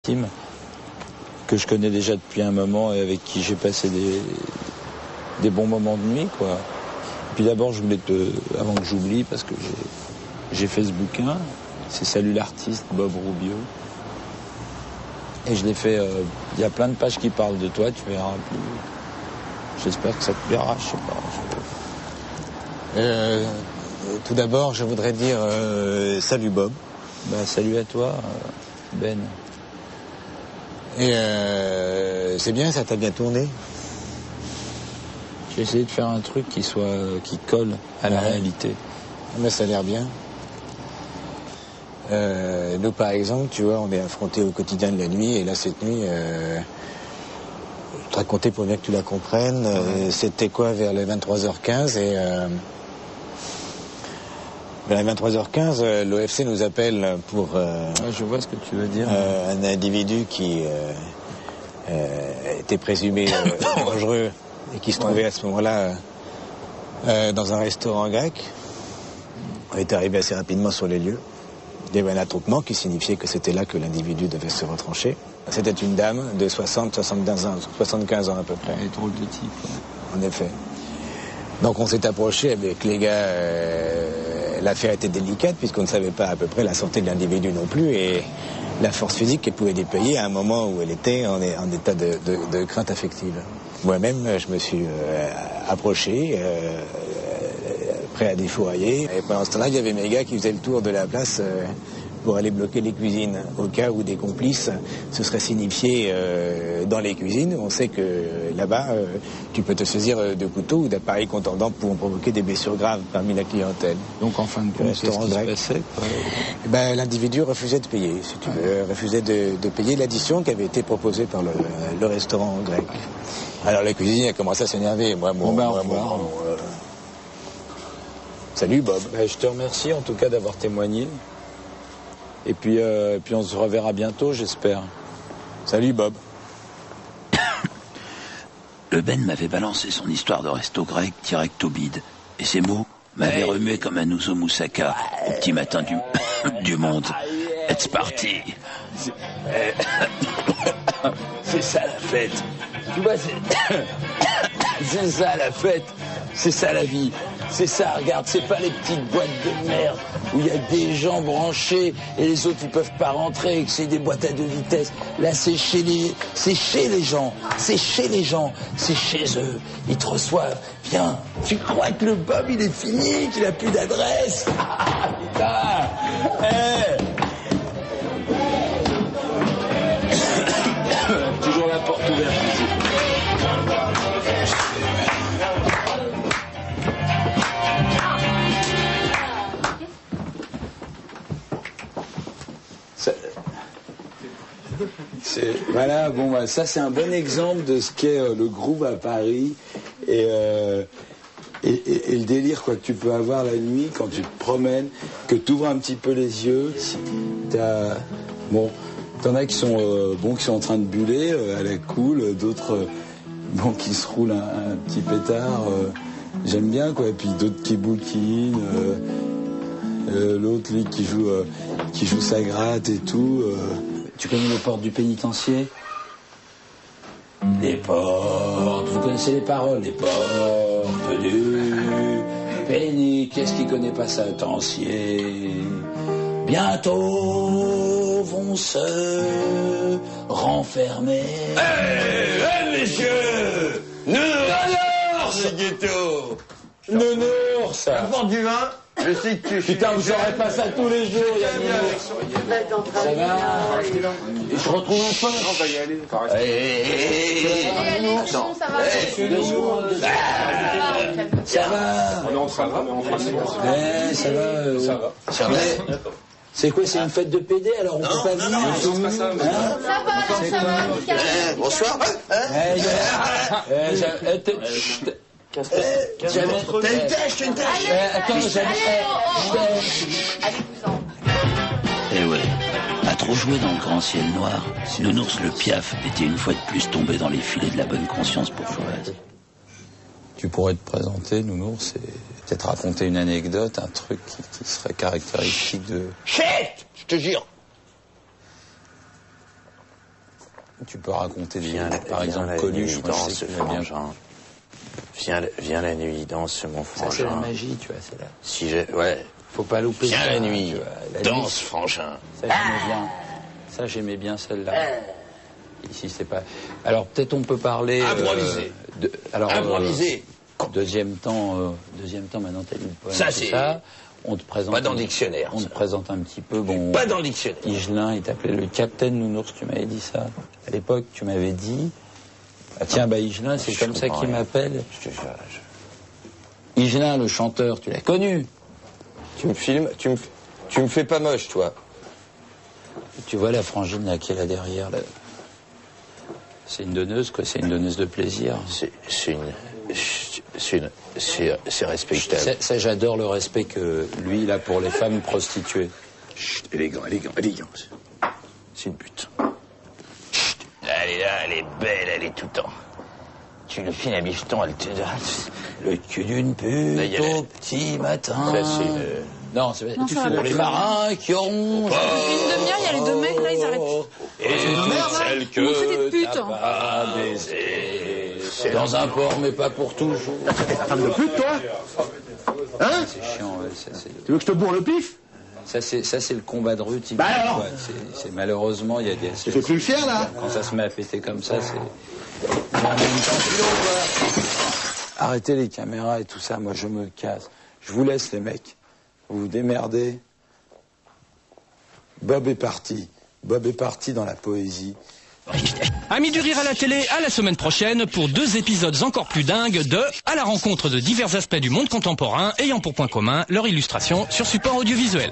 Tim, que je connais déjà depuis un moment et avec qui j'ai passé des bons moments de nuit, quoi. Puis d'abord, je voulais avant que j'oublie, parce que j'ai fait ce bouquin, c'est Salut l'artiste, Bob Rubio. Et je l'ai fait, il y a plein de pages qui parlent de toi, tu verras. J'espère que ça te plaira, je sais pas. Tout d'abord, je voudrais dire salut Bob. Bah, salut à toi, Ben. Et c'est bien, ça t'a bien tourné. J'ai essayé de faire un truc qui colle à la réalité. Mais ça a l'air bien. Nous, par exemple, tu vois, on est affrontés au quotidien de la nuit, et là, cette nuit, je te racontais pour bien que tu la comprennes, c'était quoi, vers les 23h15, et vers les 23h15, l'OFC nous appelle pour... je vois ce que tu veux dire. Un individu qui était présumé dangereux, et qui se trouvait à ce moment-là dans un restaurant grec. On est arrivé assez rapidement sur les lieux. Il y avait un attroupement qui signifiait que c'était là que l'individu devait se retrancher. C'était une dame de 75 ans à peu près. Elle est drôle de type. En effet. Donc on s'est approché avec les gars. L'affaire était délicate puisqu'on ne savait pas à peu près la santé de l'individu non plus et la force physique qu'elle pouvait déployer à un moment où elle était en état de crainte affective. Moi-même, je me suis approché, prêt à défourailler. Et pendant ce temps-là, il y avait mes gars qui faisaient le tour de la place pour aller bloquer les cuisines, au cas où des complices se seraient signifiés dans les cuisines. On sait que là-bas, tu peux te saisir de couteaux ou d'appareils contondants pour provoquer des blessures graves parmi la clientèle. Donc en fin de compte, qu'est-ce qui se passait, quoi? L'individu refusait de payer, si tu veux, refusait de payer l'addition qui avait été proposée par le restaurant grec. Alors la cuisine a commencé à s'énerver. Salut Bob. Je te remercie en tout cas d'avoir témoigné. Et puis on se reverra bientôt, j'espère. Salut Bob. Le Ben m'avait balancé son histoire de resto grec direct au bide. Et ces mots m'avaient remué comme un ouzo moussaka au petit matin du monde. It's parti. C'est ça la fête. Tu vois, c'est ça la fête. C'est ça la vie. C'est ça, regarde, c'est pas les petites boîtes de merde où il y a des gens branchés et les autres ils peuvent pas rentrer et que c'est des boîtes à 2 vitesses. Là c'est chez les gens, c'est chez les gens, c'est chez eux. Ils te reçoivent. Viens, tu crois que le Bob il est fini, qu'il a plus d'adresse? Ah putain, toujours la porte ouverte ici. Voilà, bon, ça c'est un bon exemple de ce qu'est le groove à Paris et le délire quoi, que tu peux avoir la nuit quand tu te promènes, que tu ouvres un petit peu les yeux. T'en as qui sont qui sont en train de buller à la cool, d'autres qui se roulent un petit pétard. J'aime bien quoi, et puis d'autres qui bouquinent. L'autre lui qui joue sa gratte et tout. Tu connais les portes du pénitencier? Les portes, vous connaissez les paroles, les portes du pénitencier. Qu'est-ce qui connaît pas ça, Tancier? Bientôt vont se renfermer. Messieurs! Nounours! Les ghettos! Nounours! Apporte du vin? Je sais que tu... Putain, vous saurez pas ça tous les jours, il y a Nounours. Ça va? Je retrouve un pote. On va y aller. Nounours. Ça va? On est en train de... Ça va. Ça va. C'est quoi, c'est une fête de PD, alors on peut pas venir? Ça va. Bonsoir. Eh ouais, à trop jouer dans le grand ciel noir, Nounours le Piaf était une fois de plus tombé dans les filets de la bonne conscience bourgeoise. Tu pourrais te présenter, Nounours, et peut-être raconter une anecdote, un truc qui serait caractéristique de... Chut! Je te jure. Tu peux raconter des par exemple Coluche, moi je sais que j'aime bien. Viens la nuit, danse sur mon frangin. Ça c'est la magie, tu vois, c'est là. Si j'ai, ouais. Faut pas louper. Viens ça, la nuit, tu vois, la danse nuit, frangin. Ça j'aimais bien. Ça j'aimais bien celle-là. Ici c'est pas. Alors peut-être on peut parler. Improviser. Improviser. Deuxième temps maintenant t'as lu le poème. Ça c'est. On te présente. Pas dans le dictionnaire. On te présente un petit peu. Bon. Pas dans le dictionnaire. Higelin, il t'appelait le Capitaine Nounours. Tu m'avais dit ça à l'époque. Tu m'avais dit. Ah tiens, Higelin, c'est comme ça qu'il m'appelle. Higelin, le chanteur, tu l'as connu. Tu me filmes, tu me fais pas moche, toi. Tu vois la frangine là qui est là derrière là. C'est une donneuse quoi. C'est une donneuse de plaisir. C'est respectable. Ça, j'adore le respect que lui il a pour les femmes prostituées. Chut, élégant. C'est une pute. Chut, elle est là, elle est belle, elle est tout le temps. Tu le files un bifton, elle te donne le cul d'une pute au petit matin. Ça, c'est une... Non, c'est pour les marins qui auront... Depuis une demi-heure, il y a les deux mecs, là, ils arrêtent. Et celle que t'as pas baisée dans un port, mais pas pour toujours. T'es la femme de pute, toi? Hein? C'est chiant, ouais. Tu veux que je te bourre le pif? Ça, c'est le combat de rue typique. Bah alors? C'est malheureusement, il y a des... Tu fais plus le fier, là? Quand ça se met à péter comme ça, c'est... En même temps, arrêtez les caméras et tout ça, moi je me casse. Je vous laisse les mecs. Vous vous démerdez. Bob est parti. Bob est parti dans la poésie. Amis du rire à la télé, à la semaine prochaine pour 2 épisodes encore plus dingues de À la rencontre de divers aspects du monde contemporain ayant pour point commun leur illustration sur support audiovisuel.